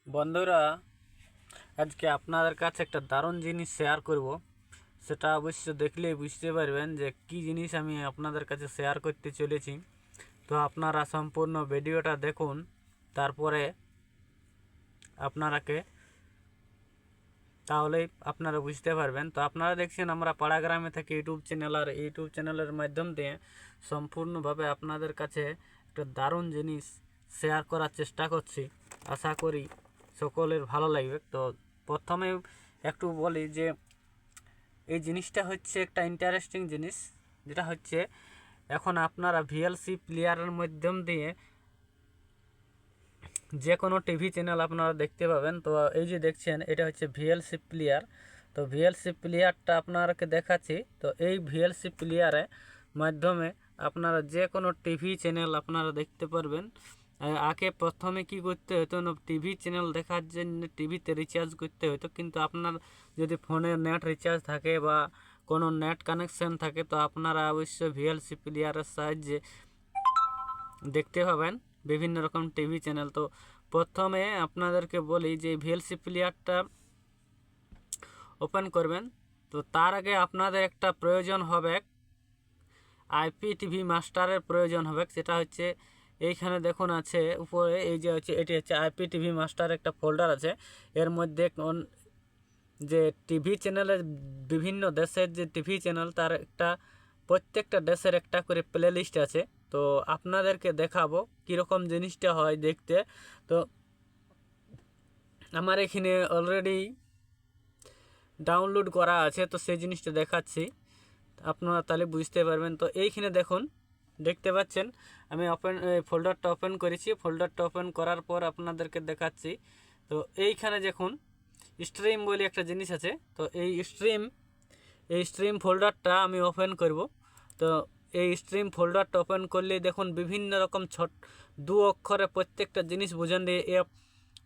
বন্ধুরা, আজকে আপনাদের কাছে একটা দারুণ জিনিস শেয়ার করব। সেটা অবশ্য দেখলেই বুঝতে পারবেন যে কী জিনিস আমি আপনাদের কাছে শেয়ার করতে চলেছি। তো আপনারা সম্পূর্ণ ভিডিওটা দেখুন, তারপরে আপনারাকে তাহলেই আপনারা বুঝতে পারবেন। তো আপনারা দেখছেন আমরা পাড়া গ্রামে থেকে ইউটিউব চ্যানেল, আর ইউটিউব চ্যানেলের মাধ্যম দিয়ে সম্পূর্ণভাবে আপনাদের কাছে একটা দারুণ জিনিস শেয়ার করার চেষ্টা করছি। আশা করি সকলের ভালো লাগবে। তো প্রথমে একটু বলি যে এই জিনিসটা হচ্ছে একটা ইন্টারেস্টিং জিনিস, যেটা হচ্ছে এখন আপনারা ভিএলসি প্লেয়ারের মাধ্যম দিয়ে যে কোনো টিভি চ্যানেল আপনারা দেখতে পাবেন। তো এই যে দেখছেন এটা হচ্ছে ভিএলসি প্লেয়ার। তো ভিএলসি প্লেয়ারটা আপনাকে দেখাচ্ছি। তো এই ভিএলসি প্লেয়ারের মাধ্যমে আপনারা যে কোনো টিভি চ্যানেল আপনারা দেখতে পারবেন। আগে প্রথমে কি করতে হতো, টিভি চ্যানেল দেখার জন্য টিভিতে রিচার্জ করতে হতো, কিন্তু আপনার যদি ফোনে নেট রিচার্জ থাকে বা কোনো নেট কানেকশান থাকে তো আপনারা অবশ্যই ভিএলসি প্লেয়ারের সাহায্যে দেখতে পাবেন বিভিন্ন রকম টিভি চ্যানেল। তো প্রথমে আপনাদেরকে বলি যে ভিএলসি প্লেয়ারটা ওপেন করবেন। তো তার আগে আপনাদের একটা প্রয়োজন হবে, আইপিটিভি মাস্টারের প্রয়োজন হবে। সেটা হচ্ছে এইখানে দেখুন আছে উপরে, এই যে হচ্ছে এটি হচ্ছে আইপিটিভি মাস্টার একটা ফোল্ডার আছে। এর মধ্যে যে টিভি চ্যানেলের বিভিন্ন দেশের যে টিভি চ্যানেল তার একটা প্রত্যেকটা দেশের একটা করে প্লে লিস্ট আছে। তো আপনাদেরকে দেখাবো কীরকম জিনিসটা হয় দেখতে। তো আমার এখানে অলরেডি ডাউনলোড করা আছে, তো সেই জিনিসটা দেখাচ্ছি, আপনারা তাহলে বুঝতে পারবেন। তো এইখানে দেখুন, দেখতে পাচ্ছেন আমি ফোল্ডারটা ওপেন করেছি। ফোল্ডারটা ওপেন করার পর আপনাদেরকে দেখাচ্ছি। তো এইখানে দেখুন স্ট্রিম বলে একটা জিনিস আছে। তো এই স্ট্রিম ফোল্ডারটা আমি ওপেন করব। তো এই স্ট্রিম ফোল্ডারটা ওপেন করলে দেখুন বিভিন্ন রকম দু অক্ষরে প্রত্যেকটা জিনিস বুঝেন দিয়ে অ্যাপ,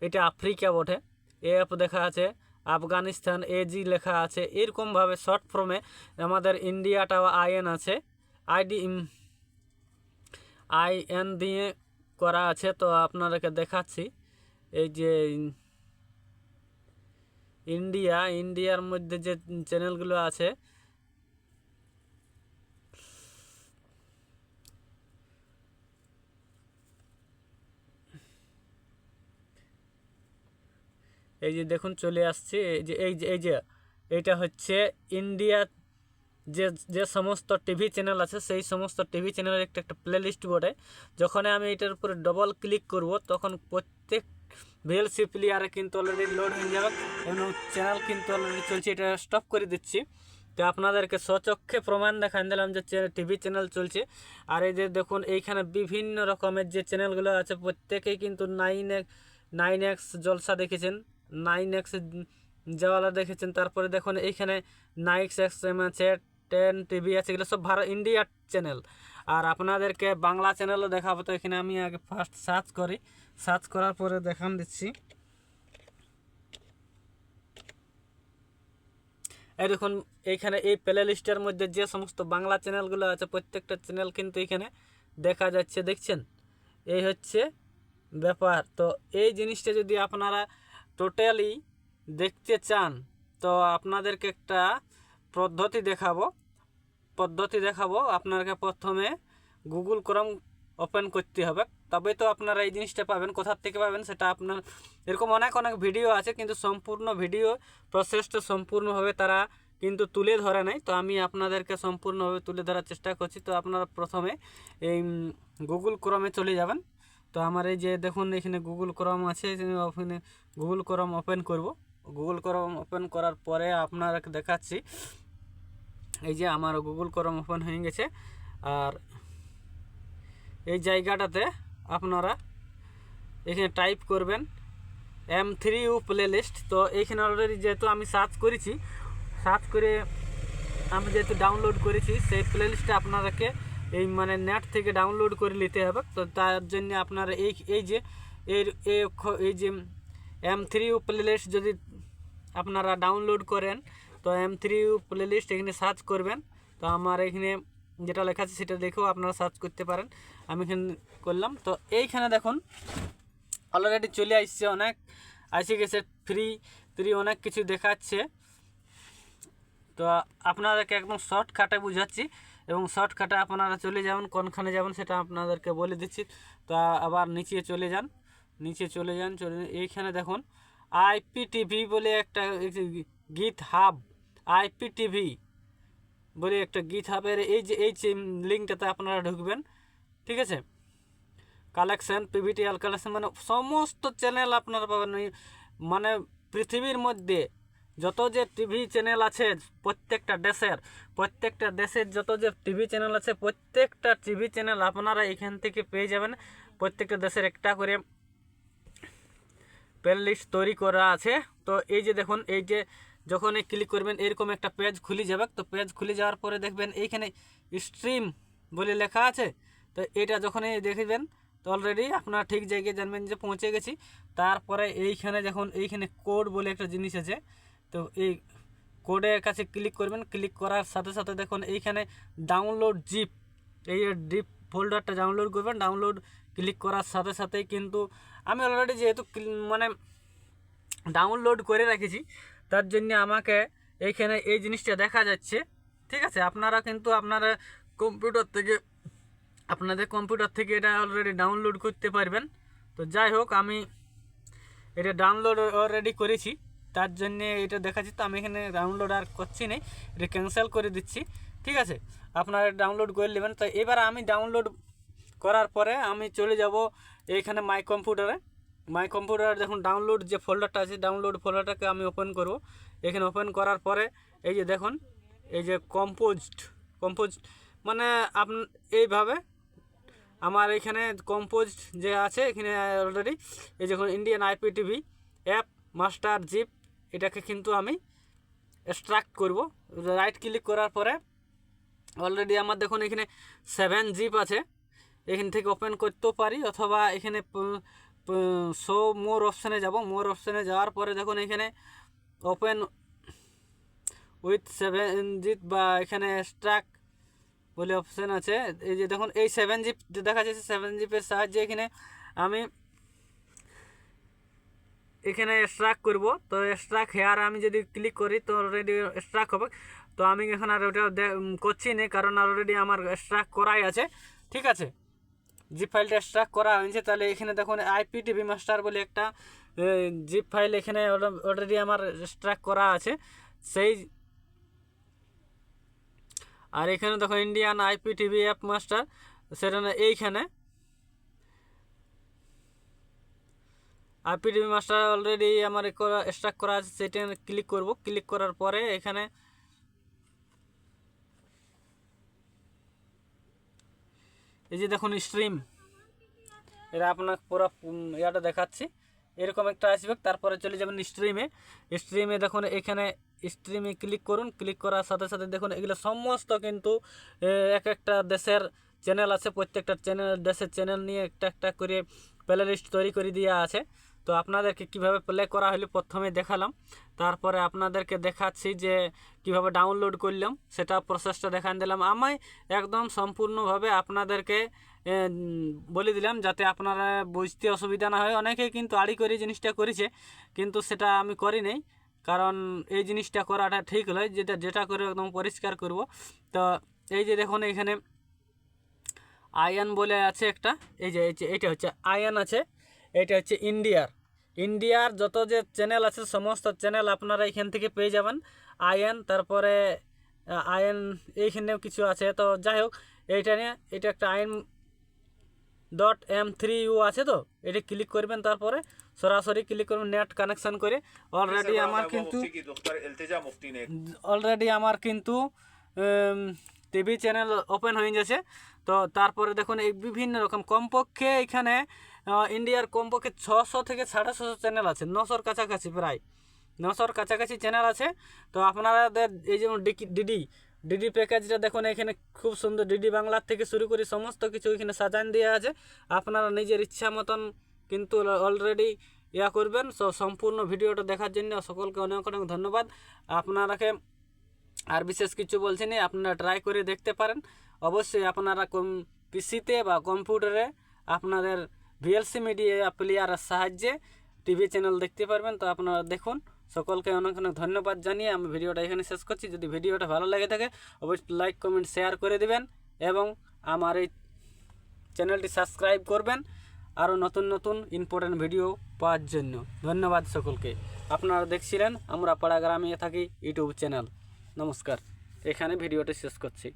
এটা আফ্রিকা বটে, অ্যাপ দেখা আছে, আফগানিস্তান এজি লেখা আছে। এরকমভাবে শর্ট ফর্মে আমাদের ইন্ডিয়াটাও আইএন আছে, আইএন দিয়ে করা আছে। তো আপনাদেরকে দেখাচ্ছি এই যে ইন্ডিয়ার মধ্যে যে চ্যানেলগুলো আছে, এই যে দেখুন চলে আসছে। এই যে এইটা হচ্ছে ইন্ডিয়া যে যে সমস্ত টিভি চ্যানেল আছে সেই সমস্ত টিভি চ্যানেলের একটা প্লে লিস্ট বটে। যখন আমি এটার উপরে ডবল ক্লিক করব তখন প্রত্যেক ভিএলসি প্লেয়ারে কিন্তু অলরেডি লোড হয়ে যাবে এবং চ্যানেল কিন্তু অলরেডি চলছে। এটা স্টপ করে দিচ্ছি। তো আপনাদেরকে স্বচক্ষে প্রমাণ দেখান দিলাম যে টিভি চ্যানেল চলছে। আর এই যে দেখুন এইখানে বিভিন্ন রকমের যে চ্যানেলগুলো আছে প্রত্যেকেই কিন্তু নাইন এক্স জলসা দেখেছেন, 9X জাওয়ালা দেখেছেন। তারপরে দেখুন এইখানে নাইক্স এক্সএম আছে, 10 টিভি আছে, এগুলো সব ইন্ডিয়ার চ্যানেল। আর আপনাদেরকে বাংলা চ্যানেলও দেখাবো। তো এখানে আমি আগে ফার্স্ট সার্চ করি, সার্চ করার পরে দেখান দিচ্ছি। এই দেখুন এইখানে এই প্লে লিস্টের মধ্যে যে সমস্ত বাংলা চ্যানেলগুলো আছে প্রত্যেকটা চ্যানেল কিন্তু এখানে দেখা যাচ্ছে, দেখছেন। এই হচ্ছে ব্যাপার। তো এই জিনিসটা যদি আপনারা টোটালি দেখতে চান তো আপনাদেরকে একটা পদ্ধতি দেখাবো। আপনাকে প্রথমে গুগল ক্রোম ওপেন করতে হবে, তবে তো আপনারা এই জিনিসটা পাবেন। কোথার থেকে পাবেন সেটা আপনার, এরকম অনেক ভিডিও আছে, কিন্তু সম্পূর্ণ ভিডিও প্রসেসটা সম্পূর্ণভাবে তারা কিন্তু তুলে ধরে নাই। তো আমি আপনাদেরকে সম্পূর্ণভাবে তুলে ধরার চেষ্টা করছি। তো আপনারা প্রথমে এই গুগল ক্রোমে চলে যাবেন। তো আমার এই যে দেখুন এখানে গুগল ক্রোম আছে, ওখানে গুগল ক্রোম ওপেন করব। গুগল ক্রোম ওপেন করার পরে আপনারা দেখাচ্ছি, এই যে আমার গুগল ক্রোম ওপেন হয়ে গেছে। আর এই জায়গাটাতে আপনারা এখানে টাইপ করবেন M3U প্লে লিস্ট। তো এইখানে অলরেডি যেহেতু আমি সার্চ করেছি, সার্চ করে আমি যেহেতু ডাউনলোড করেছি, সেই প্লে লিস্টটা আপনাদেরকে এই মানে নেট থেকে ডাউনলোড করে নিতে হবে। তো তার জন্য আপনারা এই যে এই যে M3U প্লে লিস্ট যদি আপনারা ডাউনলোড করেন তো M3U প্লে লিস্ট এখানে সার্চ করবেন। তো আমার এখানে যেটা লেখা আছে সেটা দেখেও আপনারা সার্চ করতে পারেন। আমি এখানে করলাম। তো এইখানে দেখুন অলরেডি চলে আসছে অনেক আসে গেছে ফ্রি অনেক কিছু দেখাচ্ছে। তো আপনাদেরকে একদম শর্টকাটে বুঝাচ্ছি এবং শর্টকাটে আপনারা চলে যাবেন, কোনখানে যাবেন সেটা আপনাদেরকে বলে দিচ্ছি। তো আবার নিচে চলে যান, এইখানে দেখুন আইপিটিভি বলে একটা গীত হাব, আইপিটিভি বলে একটা গীত হাবের এই যে লিঙ্কটাতে আপনারা ঢুকবেন, ঠিক আছে। কালেকশন পিভিটিএল কালেকশন মানে সমস্ত চ্যানেল আপনারা পাবেন, মানে পৃথিবীর মধ্যে যত যে টিভি চ্যানেল আছে প্রত্যেকটা দেশের যত যে টিভি চ্যানেল আছে প্রত্যেকটা টিভি চ্যানেল আপনারা এখান থেকে পেয়ে যাবেন। প্রত্যেকটা দেশের একটা করে প্লে লিস্ট তৈরি করা আছে। তো এই যে দেখুন, এই যে যখন ক্লিক করবেন এরকম একটা পেজ খুলে যাবে। তো পেজ খুলে যাওয়ার পরে দেখবেন এইখানে স্ট্রিম বলে লেখা আছে। তো এটা যখনই দেখবেন তো অলরেডি আপনারা ঠিক জায়গায় জানবেন যে পৌঁছে গেছি। তারপরে এইখানে দেখুন এইখানে কোড বলে একটা জিনিস আছে। তো এই কোডের কাছে ক্লিক করবেন, ক্লিক করার সাথে সাথে দেখুন এইখানে ডাউনলোড জিপ, এই ডিপ ফোল্ডারটা ডাউনলোড করবেন। ডাউনলোড ক্লিক করার সাথে সাথেই কিন্তু আমি অলরেডি যেহেতু মানে ডাউনলোড করে রেখেছি তার জন্য আমাকে এইখানে এই জিনিসটা দেখা যাচ্ছে, ঠিক আছে। আপনারা কিন্তু আপনাদের কম্পিউটার থেকে এটা অলরেডি ডাউনলোড করতে পারবেন। তো যাই হোক, আমি এটা ডাউনলোড অলরেডি করেছি তার জন্যে এটা দেখাচ্ছি। তো আমি এখানে ডাউনলোড আর করছি না, এটা ক্যান্সেল করে দিচ্ছি, ঠিক আছে। আপনারা ডাউনলোড করে নেবেন। তো এবার আমি ডাউনলোড করার পরে আমি চলে যাব এইখানে মাই কম্পিউটার দেখুন ডাউনলোড যে ফোল্ডারটা আছে, ডাউনলোড ফোল্ডারটাকে আমি ওপেন করব। এখানে ওপেন করার পরে এই যে দেখুন এই যে কম্পোজ মানে এইভাবে আমার এখানে কম্পোজ যে আছে এখানে অলরেডি এই দেখুন Indian IPTV app master zip, এটাকে কিন্তু আমি এক্সট্রাক্ট করব। রাইট ক্লিক করার পরে অলরেডি আমার দেখুন এখানে 7 জিপ আছে, এখান থেকে ওপেন করতেও পারি অথবা এখানে শো মোর অপশানে যাব। মোর অপশানে যাওয়ার পরে দেখুন এখানে ওপেন উইথ 7 জিপ বা এখানে এক্সট্রাক্ট বলে অপশান আছে। এই যে দেখুন এই 7 জিপ দেখা যাচ্ছে, 7 জিপের সাহায্যে এখানে আমি এখানে এক্সট্রাক্ট করব। তো এক্সট্রাক্ট হেয়ার আমি যদি ক্লিক করি তো অলরেডি এক্সট্রাক্ট হবে। তো আমি এখন আর ওটা করছি না, কারণ অলরেডি আমার এক্সট্রাক্ট করাই আছে, ঠিক আছে। জিপ ফাইলটা এক্সট্রাক্ট করা হয়েছে। তাহলে এখানে দেখুন আইপিটিভি মাস্টার বলে একটা জিপ ফাইল এখানে অলরেডি আমার এক্সট্রাক্ট করা আছে সেই। আর এখানে দেখো ইন্ডিয়ান আইপিটিভি অ্যাপ মাস্টার, সেটা এইখানে আইপিটিভি মাস্টার অলরেডি আমার এক্সট্রাক্ট করা আছে, সেটা ক্লিক করব। ক্লিক করার পরে এখানে এই যে দেখুন স্ট্রিম, এটা আপনার পুরো ইয়াটা দেখাচ্ছি, এরকম একটা আসবে। তারপরে চলে যাবেন স্ট্রিমে দেখুন এখানে স্ট্রিমে ক্লিক করুন। ক্লিক করার সাথে সাথে দেখুন এগুলো সমস্ত কিন্তু এক একটা দেশের চ্যানেল আছে, প্রত্যেকটা দেশের চ্যানেল নিয়ে একটা একটা করে প্লে লিস্ট তৈরি করে দেওয়া আছে। তো আপনাদেরকে কিভাবে প্লে করা হলো প্রথমে দেখালাম, তারপরে আপনাদেরকে দেখাচ্ছি যে কিভাবে ডাউনলোড করলাম সেটা প্রসেসটা দেখান দিলাম। আমি একদম সম্পূর্ণভাবে আপনাদেরকে বলে দিলাম যাতে আপনারা বুঝতে অসুবিধা না হয়। অনেকেই কিন্তু আড়ি করে জিনিসটা করেছে, কিন্তু সেটা আমি করি নাই, কারণ এই জিনিসটা করাটা ঠিক নয়। যেটা করে একদম পরিষ্কার করব। তো এই যে দেখুন এখানে আয়ান বলে আছে একটা, এই যে এইটা হচ্ছে আয়ান আছে, এটা হচ্ছে ইন্ডিয়ার যত যে চ্যানেল আছে সমস্ত চ্যানেল আপনারা এখান থেকে পেয়ে যাবেন। আয়ান তারপরে আয়ান এইখানেও কিছু আছে। তো যাই হোক এইটা নিয়ে এটা একটা IN.M3U আছে। তো এটা ক্লিক করবেন, তারপরে সরাসরি ক্লিক করবেন নেট কানেকশন করে। অলরেডি আমার কিন্তু টিভি চ্যানেল ওপেন হয়ে গেছে। তো তারপরে দেখুন এই বিভিন্ন রকম কমপক্ষে এখানে ইন্ডিয়ার কমপক্ষে 600 থেকে 650 চ্যানেল আছে, 900-র কাছাকাছি, প্রায় 900-র কাছাকাছি চ্যানেল আছে। তো আপনাদের এই যেমন ডিডি প্যাকেজটা দেখুন এখানে খুব সুন্দর, ডিডি বাংলার থেকে শুরু করে সমস্ত কিছু এখানে সাজান দেওয়া আছে। আপনারা নিজের ইচ্ছা মতন কিন্তু অলরেডি করবেন। সো সম্পূর্ণ ভিডিওটা দেখার জন্য সকলকে অনেক অনেক ধন্যবাদ। আপনারাকে আর বিশেষ কিছু বলছি না, আপনারা ট্রাই করে দেখতে পারেন। অবশ্যই আপনারা পিসিতে বা কম্পিউটারে আপনাদের VLC মিডিয়া প্লেয়ারের সাহায্যে টিভি চ্যানেল দেখতে পারবেন। তো আপনারা দেখুন। সকলকে অনেক অনেক ধন্যবাদ জানিয়ে আমি ভিডিওটা এখানে শেষ করছি। যদি ভিডিওটা ভালো লাগে থাকে অবশ্যই লাইক কমেন্ট শেয়ার করে দিবেন এবং আমার এই চ্যানেলটি সাবস্ক্রাইব করবেন আরও নতুন নতুন ইম্পর্টেন্ট ভিডিও পাওয়ার জন্য। ধন্যবাদ সকলকে। আপনারা দেখছিলেন আমরা পাড়া গ্রামে থাকি ইউটিউব চ্যানেল। নমস্কার, এখানে ভিডিওটি শেষ করছি।